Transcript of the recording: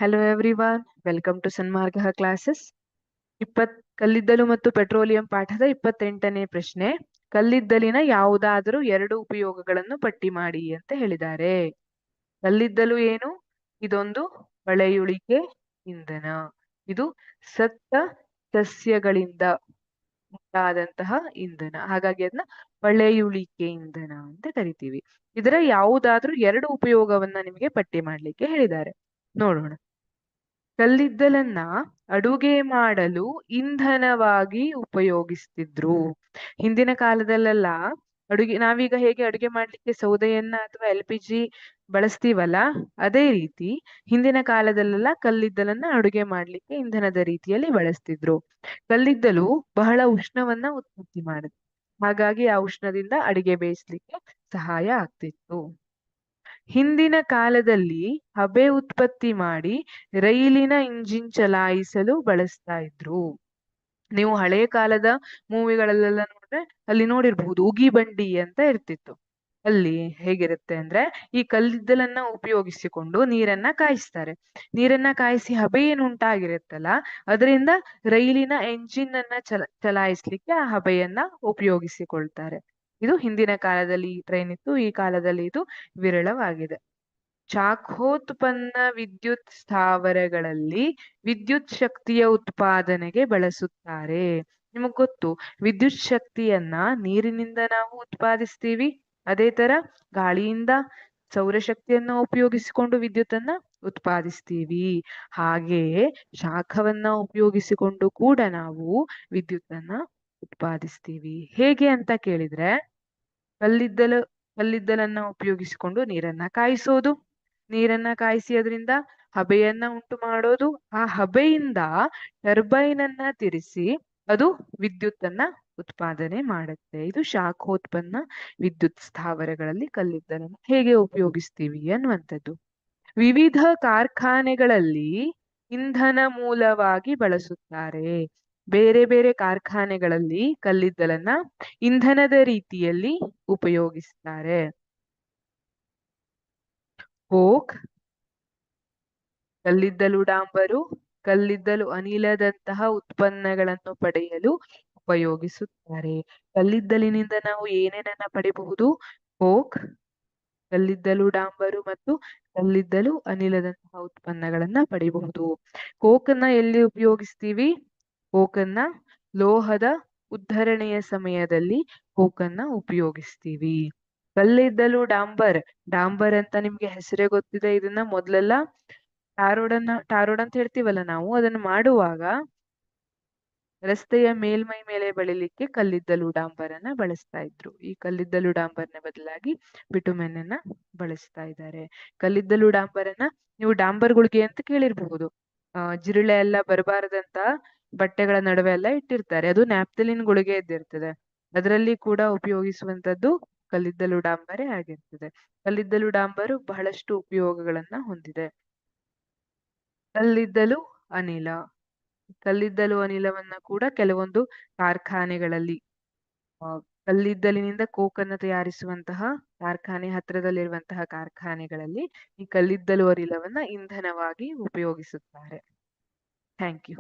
Hello everyone, welcome to Sanmarga classes. ಕಲ್ಲಿದ್ದಲು ಮತ್ತು petroleum ಪಾಠದ 28ನೇ ಪ್ರಶ್ನೆ. ಕಲ್ಲಿದ್ದಲಿನ ಯಾವುದಾದರೂ ಎರಡು ಉಪಯೋಗಗಳನ್ನು ಪಟ್ಟಿ ಮಾಡಿ ಅಂತ ಹೇಳಿದ್ದಾರೆ. ಕಲ್ಲಿದ್ದಲು ಏನು? ಇದೊಂದು ಪಳೆಯುಳಿಕೆ ಇಂಧನ. ಇದು ಸತ್ತ ಸಸ್ಯಗಳಿಂದ ಉಂಟಾದಂತಹ ಇಂಧನ, ಹಾಗಾಗಿ ಅದನ್ನ ಪಳೆಯುಳಿಕೆ ಇಂಧನ ಅಂತ ಕರಿತೀವಿ. ಇದರ ಯಾವುದಾದ್ರೂ ಎರಡು ಉಪಯೋಗವನ್ನ ನಿಮಗೆ ಪಟ್ಟಿ ಮಾಡ್ಲಿಕ್ಕೆ ಹೇಳಿದ್ದಾರೆ. ನೋಡೋಣ. ಕಲ್ಲಿದ್ದಲನ್ನ ಅಡುಗೆ ಮಾಡಲು ಇಂಧನವಾಗಿ ಉಪಯೋಗಿಸ್ತಿದ್ರು. ಹಿಂದಿನ ಕಾಲದಲ್ಲೆಲ್ಲ ನಾವೀಗ ಹೇಗೆ ಅಡುಗೆ ಮಾಡ್ಲಿಕ್ಕೆ ಸೌದೆಯನ್ನ ಅಥವಾ LPG ಬಳಸ್ತೀವಲ್ಲ, ಅದೇ ರೀತಿ ಹಿಂದಿನ ಕಾಲದಲ್ಲೆಲ್ಲ ಕಲ್ಲಿದ್ದಲನ್ನ ಅಡುಗೆ ಮಾಡ್ಲಿಕ್ಕೆ ಇಂಧನದ ರೀತಿಯಲ್ಲಿ ಬಳಸ್ತಿದ್ರು. ಕಲ್ಲಿದ್ದಲು ಬಹಳ ಉಷ್ಣವನ್ನ ಉತ್ಪತ್ತಿ ಮಾಡುತ್ತೆ, ಹಾಗಾಗಿ ಆ ಉಷ್ಣದಿಂದ ಅಡಿಗೆ ಬೇಯಿಸ್ಲಿಕ್ಕೆ ಸಹಾಯ ಆಗ್ತಿತ್ತು. ಹಿಂದಿನ ಕಾಲದಲ್ಲಿ ಹಬೆ ಉತ್ಪತ್ತಿ ಮಾಡಿ ರೈಲಿನ ಇಂಜಿನ್ ಚಲಾಯಿಸಲು ಬಳಸ್ತಾ ಇದ್ರು. ನೀವು ಹಳೆ ಕಾಲದ ಮೂವಿಗಳಲ್ಲೆಲ್ಲ ನೋಡ್ರೆ ಅಲ್ಲಿ ನೋಡಿರ್ಬಹುದು, ಉಗಿ ಬಂಡಿ ಅಂತ ಇರ್ತಿತ್ತು. ಅಲ್ಲಿ ಹೇಗಿರುತ್ತೆ ಅಂದ್ರೆ, ಈ ಕಲ್ಲಿದ್ದಲನ್ನ ಉಪಯೋಗಿಸಿಕೊಂಡು ನೀರನ್ನ ಕಾಯಿಸ್ತಾರೆ. ನೀರನ್ನ ಕಾಯಿಸಿ ಹಬೆ ಏನು ಉಂಟಾಗಿರುತ್ತಲ್ಲ, ಅದರಿಂದ ರೈಲಿನ ಎಂಜಿನ್ ಅನ್ನ ಚಲಾಯಿಸ್ಲಿಕ್ಕೆ ಆ ಹಬೆಯನ್ನ ಉಪಯೋಗಿಸಿಕೊಳ್ತಾರೆ. ಇದು ಹಿಂದಿನ ಕಾಲದಲ್ಲಿ ಈ ಟ್ರೈನ್ ಇತ್ತು, ಈ ಕಾಲದಲ್ಲಿ ಇದು ವಿರಳವಾಗಿದೆ. ಶಾಖೋತ್ಪನ್ನ ವಿದ್ಯುತ್ ಸ್ಥಾವರಗಳಲ್ಲಿ ವಿದ್ಯುತ್ ಶಕ್ತಿಯ ಉತ್ಪಾದನೆಗೆ ಬಳಸುತ್ತಾರೆ. ನಿಮಗ್ ಗೊತ್ತು, ವಿದ್ಯುತ್ ಶಕ್ತಿಯನ್ನ ನೀರಿನಿಂದ ನಾವು ಉತ್ಪಾದಿಸ್ತೀವಿ. ಅದೇ ತರ ಗಾಳಿಯಿಂದ ಸೌರಶಕ್ತಿಯನ್ನ ಉಪಯೋಗಿಸಿಕೊಂಡು ವಿದ್ಯುತ್ತನ್ನ ಉತ್ಪಾದಿಸ್ತೀವಿ. ಹಾಗೆಯೇ ಶಾಖವನ್ನ ಉಪಯೋಗಿಸಿಕೊಂಡು ಕೂಡ ನಾವು ವಿದ್ಯುತ್ತನ್ನ ಉತ್ಪಾದಿಸ್ತೀವಿ. ಹೇಗೆ ಅಂತ ಕೇಳಿದ್ರೆ, ಕಲ್ಲಿದ್ದಲನ್ನ ಉಪಯೋಗಿಸಿಕೊಂಡು ನೀರನ್ನ ಕಾಯಿಸೋದು, ನೀರನ್ನ ಕಾಯಿಸಿ ಅದರಿಂದ ಹಬೆಯನ್ನ ಉಂಟು ಮಾಡೋದು, ಆ ಹಬೆಯಿಂದ ಟರ್ಬೈನ್ ಅನ್ನ ತಿರುಗಿಸಿ ಅದು ವಿದ್ಯುತ್ತನ್ನ ಉತ್ಪಾದನೆ ಮಾಡುತ್ತೆ. ಇದು ಶಾಖೋತ್ಪನ್ನ ವಿದ್ಯುತ್ ಸ್ಥಾವರಗಳಲ್ಲಿ ಕಲ್ಲಿದ್ದಲನ್ನು ಹೇಗೆ ಉಪಯೋಗಿಸ್ತೀವಿ ಅನ್ನುವಂಥದ್ದು. ವಿವಿಧ ಕಾರ್ಖಾನೆಗಳಲ್ಲಿ ಇಂಧನ ಮೂಲವಾಗಿ ಬಳಸುತ್ತಾರೆ. ಬೇರೆ ಬೇರೆ ಕಾರ್ಖಾನೆಗಳಲ್ಲಿ ಕಲ್ಲಿದ್ದಲನ್ನ ಇಂಧನದ ರೀತಿಯಲ್ಲಿ ಉಪಯೋಗಿಸ್ತಾರೆ. ಕೋಕ್, ಕಲ್ಲಿದ್ದಲು ಡಾಂಬರು, ಕಲ್ಲಿದ್ದಲು ಅನಿಲದಂತಹ ಉತ್ಪನ್ನಗಳನ್ನು ಪಡೆಯಲು ಉಪಯೋಗಿಸುತ್ತಾರೆ. ಕಲ್ಲಿದ್ದಲಿನಿಂದ ನಾವು ಏನೇನನ್ನ ಪಡೆಯಬಹುದು? ಕೋಕ್, ಕಲ್ಲಿದ್ದಲು ಡಾಂಬರು ಮತ್ತು ಕಲ್ಲಿದ್ದಲು ಅನಿಲದಂತಹ ಉತ್ಪನ್ನಗಳನ್ನ ಪಡೆಯಬಹುದು. ಕೋಕನ್ನ ಎಲ್ಲಿ ಉಪಯೋಗಿಸ್ತೀವಿ? ಕೋಕನ್ನ ಲೋಹದ ಉದ್ಧರಣೆಯ ಸಮಯದಲ್ಲಿ ಕೋಕನ್ನ ಉಪಯೋಗಿಸ್ತೀವಿ. ಕಲ್ಲಿದ್ದಲು ಡಾಂಬರ್ ಅಂತ ನಿಮ್ಗೆ ಹೆಸರೇ ಗೊತ್ತಿದೆ. ಇದನ್ನ ಮೊದ್ಲೆಲ್ಲ ಟಾರೋಡ್ ಅಂತ ಹೇಳ್ತೀವಲ್ಲ ನಾವು, ಅದನ್ನ ಮಾಡುವಾಗ ರಸ್ತೆಯ ಮೇಲ್ಮೈ ಮೇಲೆ ಬಳಿಲಿಕ್ಕೆ ಕಲ್ಲಿದ್ದಲು ಡಾಂಬರನ್ನ ಬಳಸ್ತಾ ಇದ್ರು. ಈ ಕಲ್ಲಿದ್ದಲು ಡಾಂಬರ್ನ ಬದಲಾಗಿ ಬಿಟುಮೆನ್ ಅನ್ನ ಬಳಸ್ತಾ ಇದ್ದಾರೆ. ಕಲ್ಲಿದ್ದಲು ಡಾಂಬರನ್ನ ನೀವು ಡಾಂಬರ್ ಗುಳಿಗೆ ಅಂತ ಕೇಳಿರ್ಬಹುದು. ಜಿರಳೆ ಎಲ್ಲ ಬರಬಾರದಂತ ಬಟ್ಟೆಗಳ ನಡುವೆ ಎಲ್ಲ ಇಟ್ಟಿರ್ತಾರೆ. ಅದು ನ್ಯಾಪ್ಥಲಿನ್ ಗುಳಿಗೆ ಇದ್ದಿರ್ತದೆ. ಅದರಲ್ಲಿ ಕೂಡ ಉಪಯೋಗಿಸುವಂತದ್ದು ಕಲ್ಲಿದ್ದಲು ಡಾಂಬರೇ ಆಗಿರ್ತದೆ. ಕಲ್ಲಿದ್ದಲು ಡಾಂಬರು ಬಹಳಷ್ಟು ಉಪಯೋಗಗಳನ್ನ ಹೊಂದಿದೆ. ಕಲ್ಲಿದ್ದಲು ಅನಿಲವನ್ನ ಕೂಡ ಕೆಲವೊಂದು ಕಾರ್ಖಾನೆಗಳಲ್ಲಿ, ಕಲ್ಲಿದ್ದಲಿನಿಂದ ಕೋಕನ್ನು ತಯಾರಿಸುವಂತಹ ಕಾರ್ಖಾನೆ ಹತ್ತಿರದಲ್ಲಿರುವಂತಹ ಕಾರ್ಖಾನೆಗಳಲ್ಲಿ ಈ ಕಲ್ಲಿದ್ದಲು ಅನಿಲವನ್ನ ಇಂಧನವಾಗಿ ಉಪಯೋಗಿಸುತ್ತಾರೆ. Thank you.